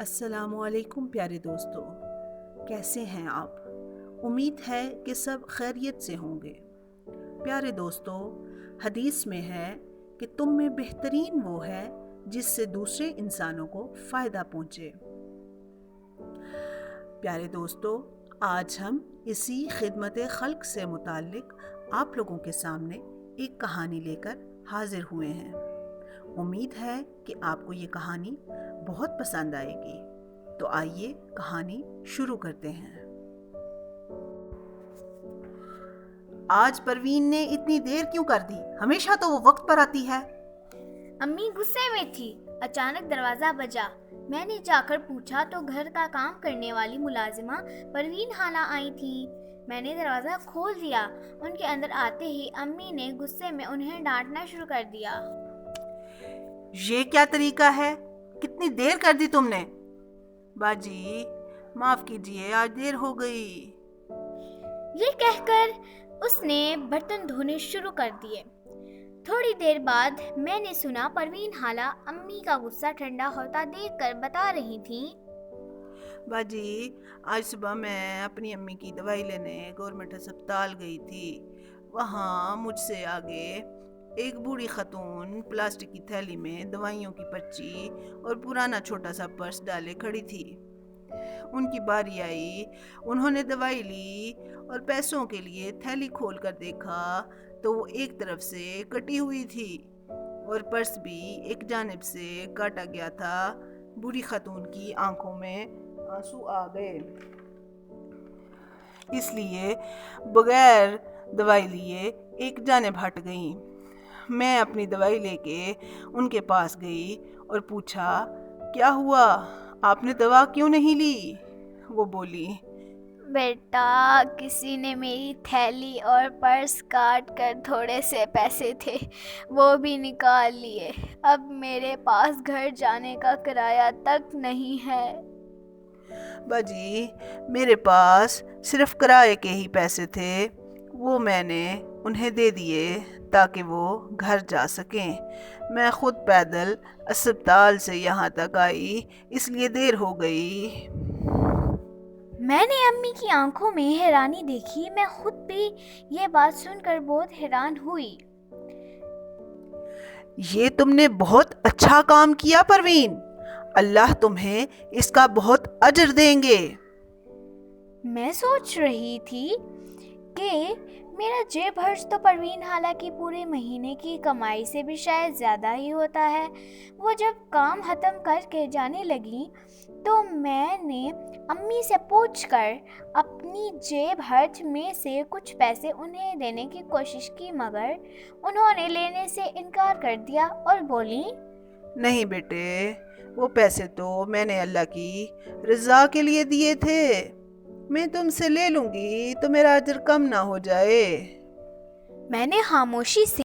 السلام علیکم پیارے دوستو، کیسے ہیں آپ؟ امید ہے کہ سب خیریت سے ہوں گے۔ پیارے دوستو، حدیث میں ہے کہ تم میں بہترین وہ ہے جس سے دوسرے انسانوں کو فائدہ پہنچے۔ پیارے دوستو، آج ہم اسی خدمت خلق سے متعلق آپ لوگوں کے سامنے ایک کہانی لے کر حاضر ہوئے ہیں۔ امید ہے کہ آپ کو یہ کہانی بہت پسند آئے گی۔ تو آئیے کہانی شروع کرتے ہیں۔ آج پروین نے اتنی دیر کیوں کر دی؟ ہمیشہ تو وہ وقت پر آتی ہے۔ امی غصے میں تھی۔ اچانک دروازہ بجا۔ میں نے جا کر پوچھا تو گھر کا کام کرنے والی ملازمہ پروین خالہ آئی تھی۔ میں نے دروازہ کھول دیا۔ ان کے اندر آتے ہی امی نے غصے میں انہیں ڈانٹنا شروع کر دیا۔ یہ کیا طریقہ ہے؟ کتنی دیر کر دی تم نے؟ باجی معاف کیجیے، آج دیر ہو گئی۔ یہ کہہ کر اس نے برتن دھونے شروع کر دیے۔ تھوڑی دیر بعد میں نے سنا پروین خالہ امی کا غصہ ٹھنڈا ہوتا دیکھ کر بتا رہی تھیں، باجی آج صبح میں اپنی امی کی دوائی لینے گورنمنٹ ہسپتال گئی تھی۔ وہاں مجھ سے آگے ایک بوڑھی خاتون پلاسٹک کی تھیلی میں دوائیوں کی پرچی اور پرانا چھوٹا سا پرس ڈالے کھڑی تھی۔ ان کی باری آئی، انہوں نے دوائی لی اور پیسوں کے لیے تھیلی کھول کر دیکھا تو وہ ایک طرف سے کٹی ہوئی تھی اور پرس بھی ایک جانب سے کاٹا گیا تھا۔ بوڑھی خاتون کی آنکھوں میں آنسو آ گئے، اس لیے بغیر دوائی لیے ایک جانب ہٹ گئیں۔ میں اپنی دوائی لے کے ان کے پاس گئی اور پوچھا، کیا ہوا؟ آپ نے دوا کیوں نہیں لی؟ وہ بولی، بیٹا کسی نے میری تھیلی اور پرس کاٹ کر تھوڑے سے پیسے تھے وہ بھی نکال لیے۔ اب میرے پاس گھر جانے کا کرایہ تک نہیں ہے۔ باجی میرے پاس صرف کرائے کے ہی پیسے تھے، وہ میں نے انہیں دے دیے تاکہ وہ گھر جا سکیں۔ میں خود پیدل اسپتال سے یہاں تک آئی، اس لیے دیر ہو گئی۔ میں نے امی کی آنکھوں میں حیرانی دیکھی۔ میں خود بھی یہ بات سن کر بہت حیران ہوئی۔ یہ تم نے بہت اچھا کام کیا پروین، اللہ تمہیں اس کا بہت اجر دیں گے۔ میں سوچ رہی تھی کہ میرا جیب خرچ تو پروین خالہ کی پورے مہینے کی کمائی سے بھی شاید زیادہ ہی ہوتا ہے۔ وہ جب کام ختم کر کے جانے لگی تو میں نے امی سے پوچھ کر اپنی جیب خرچ میں سے کچھ پیسے انہیں دینے کی کوشش کی، مگر انہوں نے لینے سے انکار کر دیا اور بولی، نہیں بیٹے، وہ پیسے تو میں نے اللہ کی رضا کے لیے دیے تھے، میں تم سے لے لوں گی تو میرا اجر کم نہ ہو جائے۔ میں نے خاموشی سے